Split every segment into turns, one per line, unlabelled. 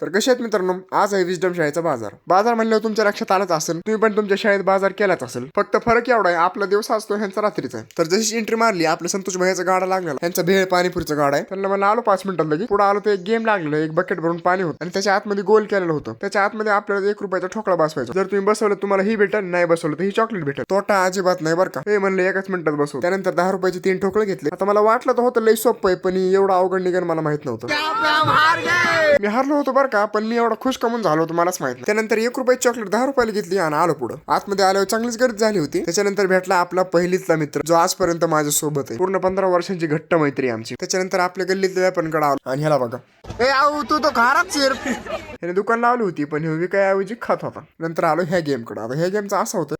तर कसे आहेत मित्रांनो, आज आहे विजडम शाळेचा बाजार. बाजार म्हणल्यावर तुमच्या लक्षात आलंच असेल, तुम्ही पण तुमच्या शाळेत बाजार केलाच असेल. फक्त फरक एवढा आहे, आपला दिवस असतो ह्यांचा रात्रीचा आहे. तर जशी एंट्री मारली, आपलं संतोष भाईचा गाडा लागला, ह्यांचा भेळ पाणीपुरीचा गाडा आहे. त्यांना मला आलो 5 मिनिटात लगे. पुढे आलो तर एक गेम लागलेलं, एक बकेट भरून पाणी होतं आणि त्याच्या आतमध्ये गोल केलेलं होतं. त्याच्या आतमध्ये आपल्याला 1 रुपयाचा ठोकळा बसवायचा. जर तुम्ही बसवलं तुम्हाला ही भेटेल, नाही बसवलं तर ही चॉकलेट भेटेल. तोटा अजिबात नाही बरं का. हे म्हणलं एकाच मिनिटात बसव. त्यानंतर 10 रुपयाचे 3 ठोकळे घेतले. आता मला वाटलं तर होतं लई सोपं आहे, पण एवढं अवघड निघेल मला माहित नव्हतं. मी हारलो होतो बरं का, पण मी एवढा खुश कमून झालो होतो मलाच माहित नाही. त्यानंतर 1 रुपयाची चॉकलेट 10 रुपयाला घेतली आणि आलो पुढं. आतमध्ये आल्यावर चांगलीच गर्दी झाली होती. त्याच्यानंतर भेटला आपला पहिलीतला मित्र, जो आजपर्यंत माझ्या सोबत आहे. पूर्ण 15 वर्षांची घट्ट मैत्री आमची. त्याच्यानंतर आपल्या गल्लीतल्या व्यापाऱ्यांकडे आलो आणि ह्याला बघा, ए आऊ तू तो घरात शिर. ह्याने दुकान लावली होती, पण हे विकायऐवजी खात होता. नंतर आलो ह्या गेम कडे. आता ह्या गेमचा असं होतं,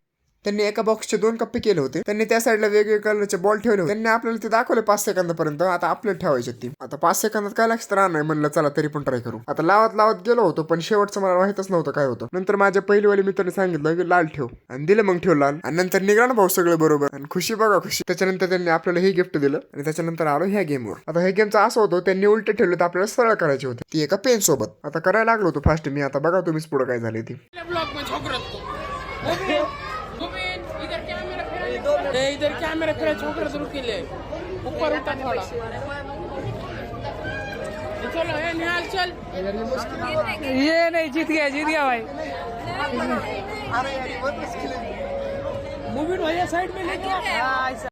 त्यांनी एका बॉक्सचे 2 कप्पे केले होते. त्यांनी त्या साईडला वेगवेगळ्या कलरचे बॉल ठेवले होते. त्यांनी आपल्याला ते दाखवले 5 सेकंदापर्यंत. आता आपल्याला ठेवायचे ती. आता 5 सेकंदात काय लक्षात राहणार, म्हणलं चला तरी पण ट्राय करू. आता लावत गेलो होतो, पण शेवटचं मला माहितच नव्हतं काय होतं. नंतर माझ्या पहिलीवाली मित्राने सांगितलं की लाल ठेव, आणि दिलं. मग ठेव लाल, आणि नंतर निघाला ना भाऊ सगळे बरोबर. आणि खुशी बघा खुशी. त्याच्यानंतर त्यांनी आपल्याला हे गिफ्ट दिलं आणि त्याच्यानंतर आलो ह्या गेमवर. आता ह्या गेमचं असं होतं, त्यांनी उलटे ठेवले तर आपल्याला सरळ करायचे होते, ती एका पेन सोबत. आता करायला लागलो होतो फास्ट मी. आता बघा तुम्हीच पुढे काय झाले ती.
इधर कैमरा फिर छोकरा जरूर के लिए ऊपर उठा थोड़ा चलो ये निहाल चल ये नहीं जीत गया भाई मूवी भैया साइड में लेके